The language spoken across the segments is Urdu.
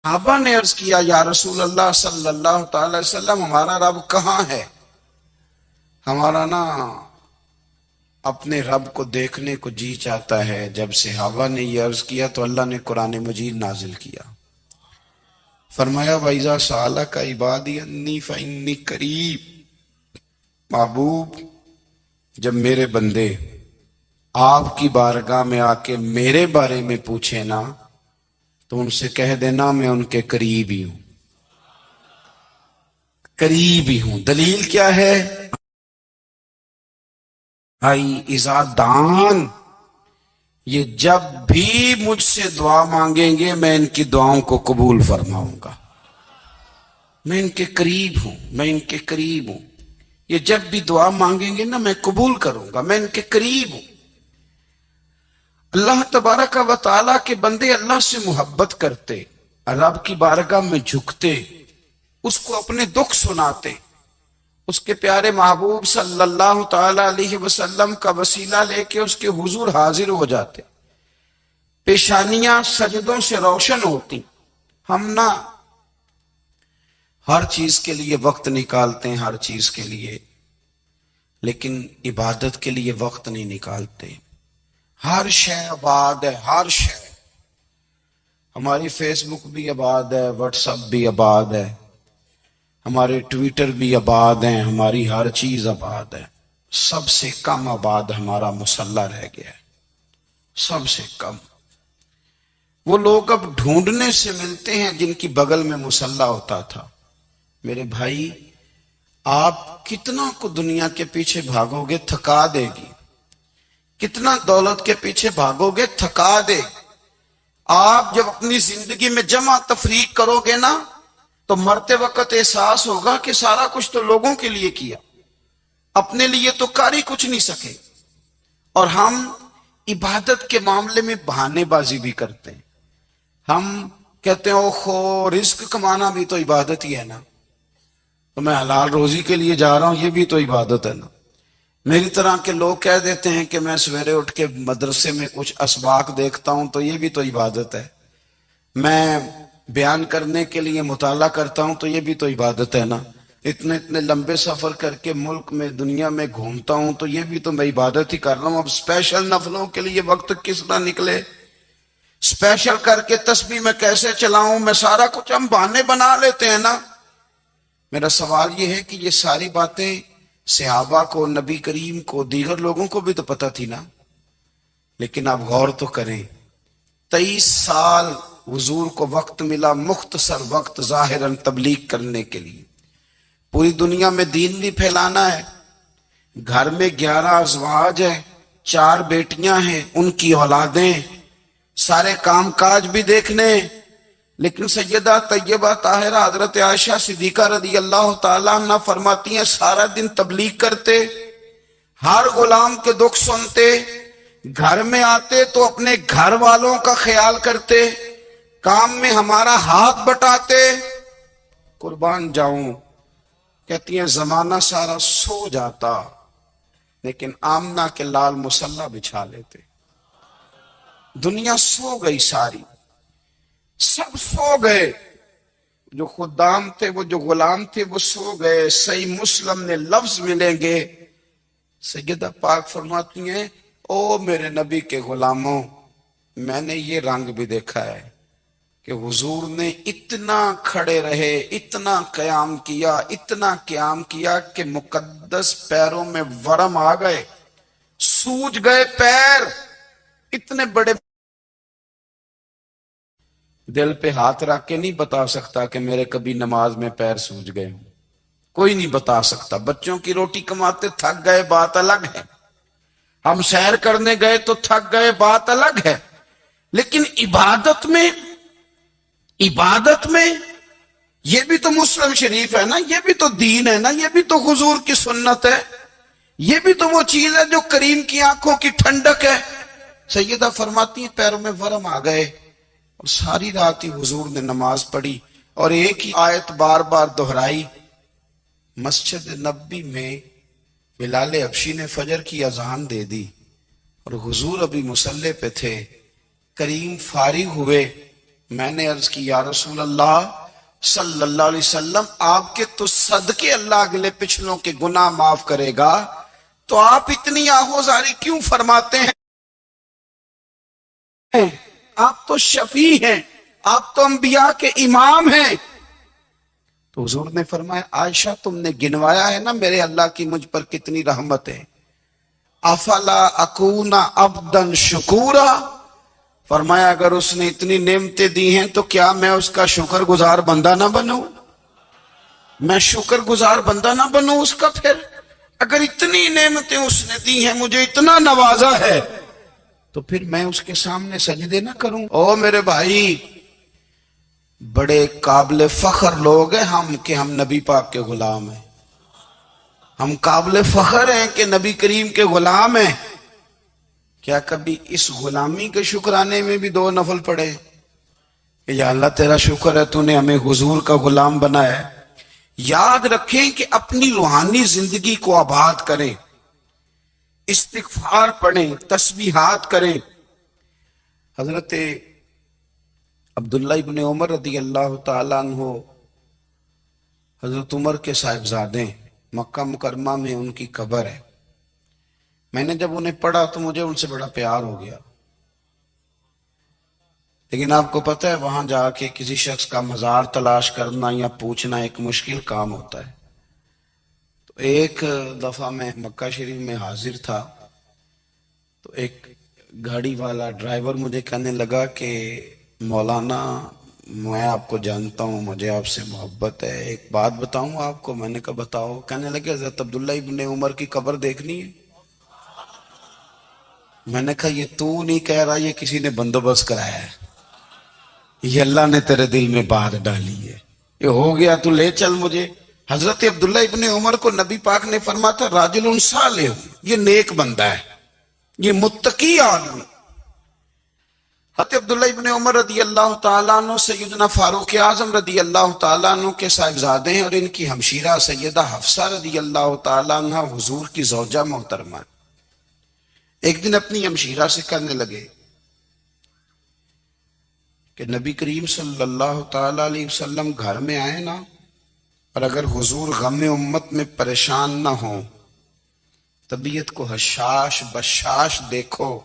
صحابہ نے عرض کیا یا رسول اللہ صلی اللہ تعالی علیہ وسلم ہمارا رب کہاں ہے؟ ہمارا نا اپنے رب کو دیکھنے کو جی چاہتا ہے۔ جب صحابہ نے یہ عرض کیا تو اللہ نے قرآن مجید نازل کیا، فرمایا وَإِذَا سَأَلَكَ عِبَادِي عَنِّي فَإِنِّي قَرِيبٌ۔ محبوب، جب میرے بندے آپ کی بارگاہ میں آ کے میرے بارے میں پوچھے نا تو ان سے کہہ دینا میں ان کے قریب ہی ہوں، قریب ہی ہوں۔ دلیل کیا ہے؟ اذا دان، یہ جب بھی مجھ سے دعا مانگیں گے میں ان کی دعاؤں کو قبول فرماؤں گا، میں ان کے قریب ہوں، میں ان کے قریب ہوں۔ یہ جب بھی دعا مانگیں گے نا میں قبول کروں گا، میں ان کے قریب ہوں۔ اللہ تبارک و تعالیٰ کے بندے اللہ سے محبت کرتے، رب کی بارگاہ میں جھکتے، اس کو اپنے دکھ سناتے، اس کے پیارے محبوب صلی اللہ تعالی علیہ وسلم کا وسیلہ لے کے اس کے حضور حاضر ہو جاتے، پیشانیاں سجدوں سے روشن ہوتی۔ ہم نا ہر چیز کے لیے وقت نکالتے ہیں، ہر چیز کے لیے، لیکن عبادت کے لیے وقت نہیں نکالتے۔ ہر شے آباد ہے، ہر شے، ہماری فیس بک بھی آباد ہے، واٹس ایپ بھی آباد ہے، ہمارے ٹویٹر بھی آباد ہیں، ہماری ہر چیز آباد ہے۔ سب سے کم آباد ہمارا مصلی رہ گیا ہے، سب سے کم۔ وہ لوگ اب ڈھونڈنے سے ملتے ہیں جن کی بغل میں مصلی ہوتا تھا۔ میرے بھائی، آپ کتنا کو دنیا کے پیچھے بھاگو گے تھکا دے گی، کتنا دولت کے پیچھے بھاگو گے تھکا دے۔ آپ جب اپنی زندگی میں جمع تفریق کرو گے نا تو مرتے وقت احساس ہوگا کہ سارا کچھ تو لوگوں کے لیے کیا، اپنے لیے تو کر ہی کچھ نہیں سکے۔ اور ہم عبادت کے معاملے میں بہانے بازی بھی کرتے ہیں۔ ہم کہتے ہیں اوہو رزق کمانا بھی تو عبادت ہی ہے نا، تو میں حلال روزی کے لیے جا رہا ہوں، یہ بھی تو عبادت ہے نا۔ میری طرح کے لوگ کہہ دیتے ہیں کہ میں سویرے اٹھ کے مدرسے میں کچھ اسباق دیکھتا ہوں تو یہ بھی تو عبادت ہے، میں بیان کرنے کے لیے مطالعہ کرتا ہوں تو یہ بھی تو عبادت ہے نا، اتنے اتنے لمبے سفر کر کے ملک میں دنیا میں گھومتا ہوں تو یہ بھی تو میں عبادت ہی کر رہا ہوں۔ اب اسپیشل نفلوں کے لیے وقت کس طرح نکلے، اسپیشل کر کے تسبیح میں کیسے چلاؤں، میں سارا کچھ ہم بہانے بنا لیتے ہیں نا۔ میرا سوال یہ ہے کہ یہ ساری باتیں صحابہ کو، نبی کریم کو، دیگر لوگوں کو بھی تو پتہ تھی نا، لیکن آپ غور تو کریں، 23 سال حضور کو وقت ملا، مختصر وقت ظاہراً تبلیغ کرنے کے لیے، پوری دنیا میں دین بھی پھیلانا ہے۔ گھر میں 11 ازواج ہیں، 4 بیٹیاں ہیں، ان کی اولادیں، سارے کام کاج بھی دیکھنے، لیکن سیدہ طیبہ طاہرہ حضرت عائشہ صدیقہ رضی اللہ تعالیٰ عنہ فرماتی ہیں سارا دن تبلیغ کرتے، ہر غلام کے دکھ سنتے، گھر میں آتے تو اپنے گھر والوں کا خیال کرتے، کام میں ہمارا ہاتھ بٹاتے۔ قربان جاؤں، کہتی ہیں زمانہ سارا سو جاتا لیکن آمنہ کے لال مصلی بچھا لیتے۔ دنیا سو گئی، ساری سب سو گئے، جو خدام تھے، وہ جو غلام تھے وہ سو گئے۔ صحیح مسلم میں لفظ ملیں گے، سیدہ پاک فرماتی ہیں او میرے نبی کے غلاموں، میں نے یہ رنگ بھی دیکھا ہے کہ حضور نے اتنا کھڑے رہے، اتنا قیام کیا، اتنا قیام کیا کہ مقدس پیروں میں ورم آ گئے، سوج گئے پیر، اتنے بڑے۔ دل پہ ہاتھ رکھ کے نہیں بتا سکتا کہ میرے کبھی نماز میں پیر سوج گئے ہوں، کوئی نہیں بتا سکتا۔ بچوں کی روٹی کماتے تھک گئے بات الگ ہے، ہم سیر کرنے گئے تو تھک گئے بات الگ ہے، لیکن عبادت میں یہ بھی تو مسلم شریف ہے نا، یہ بھی تو دین ہے نا، یہ بھی تو حضور کی سنت ہے، یہ بھی تو وہ چیز ہے جو کریم کی آنکھوں کی ٹھنڈک ہے۔ سیدہ فرماتی ہیں پیروں میں ورم آ گئے، اور ساری رات ہی حضور نے نماز پڑھی اور ایک ہی آیت بار بار دہرائی۔ مسجد نبی میں بلال حبشی نے فجر کی اذان دے دی اور حضور ابھی مصلی پہ تھے، کریم فارغ ہوئے، میں نے عرض کی یا رسول اللہ صلی اللہ علیہ وسلم، آپ کے تو صدقے اللہ اگلے پچھلوں کے گناہ معاف کرے گا، تو آپ اتنی آہوزاری کیوں فرماتے ہیں؟ آپ تو شفیع ہیں، آپ تو انبیاء کے امام ہیں۔ تو حضور نے فرمایا عائشہ تم نے گنوایا ہے نا میرے اللہ کی مجھ پر کتنی رحمت ہے، افلا اکون عبدا شکورا، فرمایا اگر اس نے اتنی نعمتیں دی ہیں تو کیا میں اس کا شکر گزار بندہ نہ بنوں؟ میں شکر گزار بندہ نہ بنوں اس کا؟ پھر اگر اتنی نعمتیں اس نے دی ہیں، مجھے اتنا نوازا ہے، تو پھر میں اس کے سامنے سجدے نہ کروں؟ او میرے بھائی، بڑے قابل فخر لوگ ہیں ہم کہ ہم نبی پاک کے غلام ہیں، ہم قابل فخر ہیں کہ نبی کریم کے غلام ہیں۔ کیا کبھی اس غلامی کے شکرانے میں بھی 2 نفل پڑھے کہ یا اللہ تیرا شکر ہے تو نے ہمیں حضور کا غلام بنایا ہے؟ یاد رکھیں کہ اپنی روحانی زندگی کو آباد کریں، استغفار پڑھیں، تسبیحات کریں۔ حضرت عبداللہ ابن عمر رضی اللہ تعالیٰ عنہ حضرت عمر کے صاحبزادے، مکہ مکرمہ میں ان کی قبر ہے۔ میں نے جب انہیں پڑھا تو مجھے ان سے بڑا پیار ہو گیا، لیکن آپ کو پتہ ہے وہاں جا کے کسی شخص کا مزار تلاش کرنا یا پوچھنا ایک مشکل کام ہوتا ہے۔ تو ایک دفعہ میں مکہ شریف میں حاضر تھا، تو ایک گاڑی والا ڈرائیور مجھے کہنے لگا کہ مولانا میں آپ کو جانتا ہوں، مجھے آپ سے محبت ہے، ایک بات بتاؤں آپ کو؟ میں نے کہا بتاؤ۔ کہنے لگے حضرت عبداللہ ابن عمر کی قبر دیکھنی ہے۔ میں نے کہا یہ تو نہیں کہہ رہا، یہ کسی نے بندوبست کرایا ہے، یہ اللہ نے تیرے دل میں بات ڈالی ہے، یہ ہو گیا تو لے چل مجھے۔ حضرت عبداللہ ابن عمر کو نبی پاک نے فرمایا تھا راجل صالح، یہ نیک بندہ ہے، یہ متقی آدمی۔ حضرت عبداللہ ابن عمر رضی اللہ تعالیٰ عنہ سیدنا فاروق اعظم رضی اللہ تعالیٰ عنہ کے صاحبزادے ہیں، اور ان کی ہمشیرہ سیدہ حفصہ رضی اللہ تعالیٰ عنہ حضور کی زوجہ محترمہ۔ ایک دن اپنی ہمشیرہ سے کہنے لگے کہ نبی کریم صلی اللہ تعالیٰ علیہ وسلم گھر میں آئے نا، اور اگر حضور غم امت میں پریشان نہ ہوں، طبیعت کو حشاش بشاش دیکھو،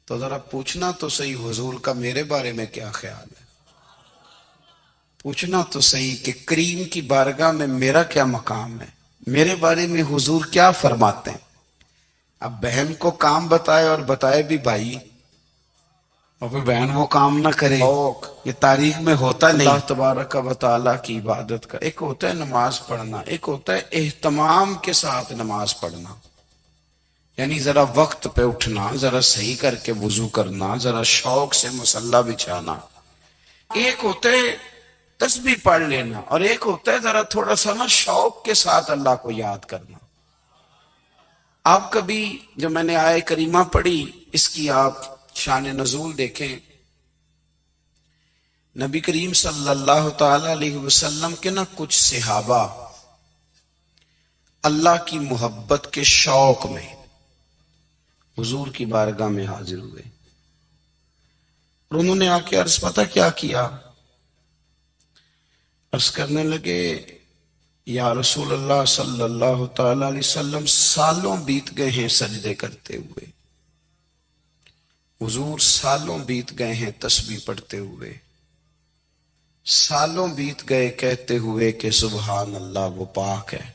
تو ذرا پوچھنا تو صحیح حضور کا میرے بارے میں کیا خیال ہے، پوچھنا تو صحیح کہ کریم کی بارگاہ میں میرا کیا مقام ہے، میرے بارے میں حضور کیا فرماتے ہیں۔ اب بہن کو کام بتائے، اور بتائے بھی بھائی، اور پھر بہن وہ کام نہ کرے، یہ تاریخ میں ہوتا نہیں۔ اللہ تبارک و تعالیٰ کی عبادت کا ایک ہوتا ہے نماز پڑھنا، ایک ہوتا ہے اہتمام کے ساتھ نماز پڑھنا، یعنی ذرا وقت پہ اٹھنا، ذرا صحیح کر کے وضو کرنا، ذرا شوق سے مصلی بچھانا۔ ایک ہوتا ہے تسبیح پڑھ لینا، اور ایک ہوتا ہے ذرا تھوڑا سا نا شوق کے ساتھ اللہ کو یاد کرنا۔ آپ کبھی جو میں نے آیہ کریمہ پڑھی اس کی آپ شان نزول دیکھیں، نبی کریم صلی اللہ تعالی علیہ وسلم کے نا کچھ صحابہ اللہ کی محبت کے شوق میں حضور کی بارگاہ میں حاضر ہوئے، اور انہوں نے آ کے عرض پتہ کیا کیا؟ عرض کرنے لگے یا رسول اللہ صلی اللہ تعالی علیہ وسلم سالوں بیت گئے ہیں سجدے کرتے ہوئے، حضور سالوں بیت گئے ہیں تسبیح پڑھتے ہوئے، سالوں بیت گئے کہتے ہوئے کہ سبحان اللہ وہ پاک ہے،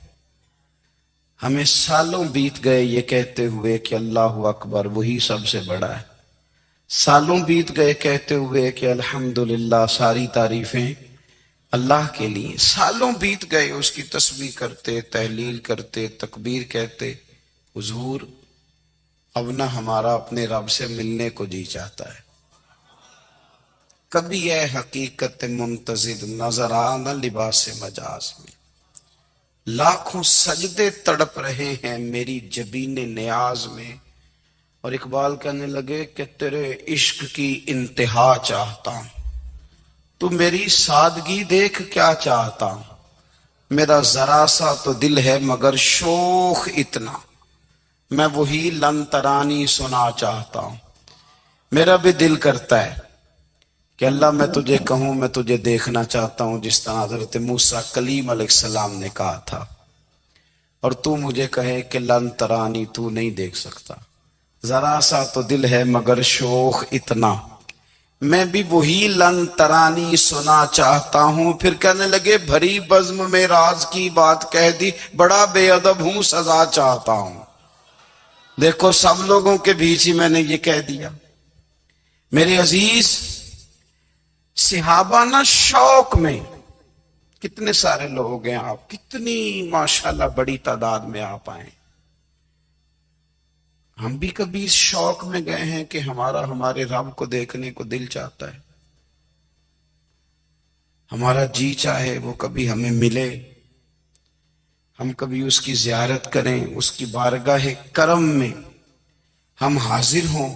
ہمیں سالوں بیت گئے یہ کہتے ہوئے کہ اللہ اکبر وہی سب سے بڑا ہے، سالوں بیت گئے کہتے ہوئے کہ الحمدللہ ساری تعریفیں اللہ کے لیے، سالوں بیت گئے اس کی تسبیح کرتے، تحلیل کرتے، تکبیر کہتے۔ حضور اب نہ ہمارا اپنے رب سے ملنے کو جی چاہتا ہے، کبھی اے حقیقت منتظر نظر آنا لباس مجاز میں، لاکھوں سجدے تڑپ رہے ہیں میری جبین نیاز میں۔ اور اقبال کہنے لگے کہ تیرے عشق کی انتہا چاہتا ہوں، تو میری سادگی دیکھ کیا چاہتا ہوں، میرا ذرا سا تو دل ہے مگر شوخ اتنا، میں وہی لن ترانی سنا چاہتا ہوں۔ میرا بھی دل کرتا ہے کہ اللہ میں تجھے کہوں میں تجھے دیکھنا چاہتا ہوں جس طرح حضرت موسیٰ کلیم علیہ السلام نے کہا تھا، اور تو مجھے کہے کہ لن ترانی، تو نہیں دیکھ سکتا، ذرا سا تو دل ہے مگر شوق اتنا، میں بھی وہی لن ترانی سنا چاہتا ہوں۔ پھر کہنے لگے بھری بزم میں راز کی بات کہہ دی، بڑا بے ادب ہوں سزا چاہتا ہوں۔ دیکھو سب لوگوں کے بیچ ہی میں نے یہ کہہ دیا۔ میرے عزیز صحابہ نا شوق میں، کتنے سارے لوگ ہیں آپ، کتنی ماشاءاللہ بڑی تعداد میں آپ آئیں، ہم بھی کبھی اس شوق میں گئے ہیں کہ ہمارے رب کو دیکھنے کو دل چاہتا ہے، ہمارا جی چاہے وہ کبھی ہمیں ملے، ہم کبھی اس کی زیارت کریں، اس کی بارگاہ کرم میں ہم حاضر ہوں۔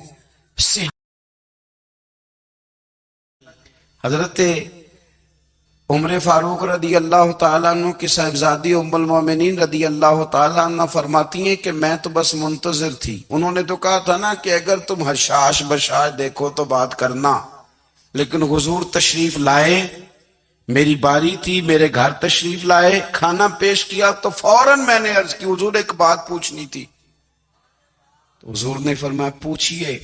حضرت عمر فاروق رضی اللہ تعالیٰ عنہ کی صاحبزادی ام المومنین رضی اللہ تعالیٰ عنہ فرماتی ہیں کہ میں تو بس منتظر تھی، انہوں نے تو کہا تھا نا کہ اگر تم حشاش بشاش دیکھو تو بات کرنا، لیکن حضور تشریف لائے، میری باری تھی، میرے گھر تشریف لائے، کھانا پیش کیا تو فوراً میں نے عرض کی حضور ایک بات پوچھنی تھی، تو حضور نے فرمایا پوچھئے۔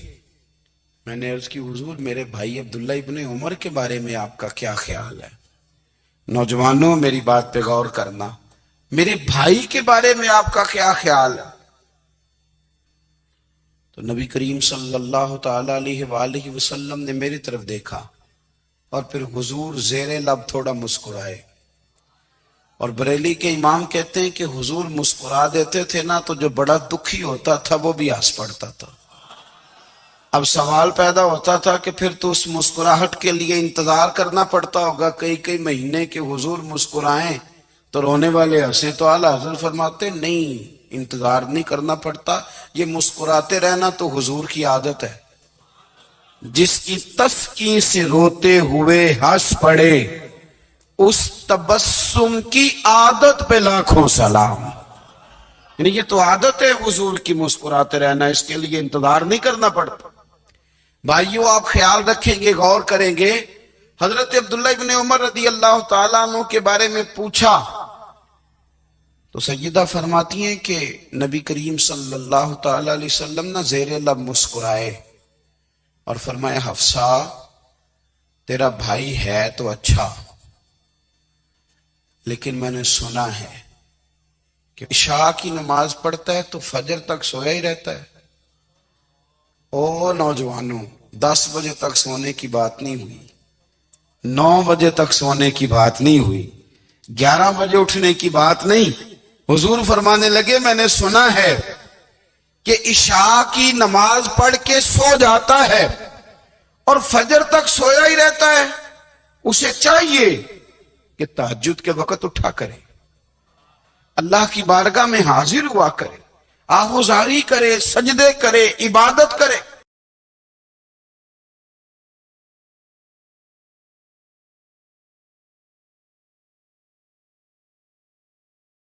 میں نے عرض کی حضور میرے بھائی عبداللہ ابن عمر کے بارے میں آپ کا کیا خیال ہے؟ نوجوانوں میری بات پہ غور کرنا، میرے بھائی کے بارے میں آپ کا کیا خیال ہے؟ تو نبی کریم صلی اللہ تعالی علیہ وآلہ وسلم نے میری طرف دیکھا اور پھر حضور زیر لب تھوڑا مسکرائے، اور بریلی کے امام کہتے ہیں کہ حضور مسکرا دیتے تھے نا تو جو بڑا دکھی ہوتا تھا وہ بھی ہنس پڑتا تھا۔ اب سوال پیدا ہوتا تھا کہ پھر تو اس مسکراہٹ کے لیے انتظار کرنا پڑتا ہوگا کئی مہینے کے حضور مسکرائیں تو رونے والے ہنسے، تو اعلیٰ حضرت فرماتے نہیں، انتظار نہیں کرنا پڑتا، یہ مسکراتے رہنا تو حضور کی عادت ہے۔ جس کی تسکین سے روتے ہوئے ہنس پڑے اس تبسم کی عادت پہ لاکھوں سلام، یعنی یہ تو عادت ہے حضور کی مسکراتے رہنا، اس کے لیے انتظار نہیں کرنا پڑتا۔ بھائیو آپ خیال رکھیں گے، غور کریں گے، حضرت عبداللہ ابن عمر رضی اللہ تعالیٰ عنہ کے بارے میں پوچھا تو سیدہ فرماتی ہیں کہ نبی کریم صلی اللہ تعالیٰ علیہ وسلم نہ زیر لب مسکرائے اور فرمایا حفصہ تیرا بھائی ہے تو اچھا، لیکن میں نے سنا ہے کہ عشاء کی نماز پڑھتا ہے تو فجر تک سویا ہی رہتا ہے۔ او نوجوانوں 10 بجے تک سونے کی بات نہیں ہوئی، 9 بجے تک سونے کی بات نہیں ہوئی، 11 بجے اٹھنے کی بات نہیں، حضور فرمانے لگے میں نے سنا ہے کہ عشاء کی نماز پڑھ کے سو جاتا ہے اور فجر تک سویا ہی رہتا ہے، اسے چاہیے کہ تہجد کے وقت اٹھا کرے، اللہ کی بارگاہ میں حاضر ہوا کرے، آہوزاری کرے، سجدے کرے، عبادت کرے۔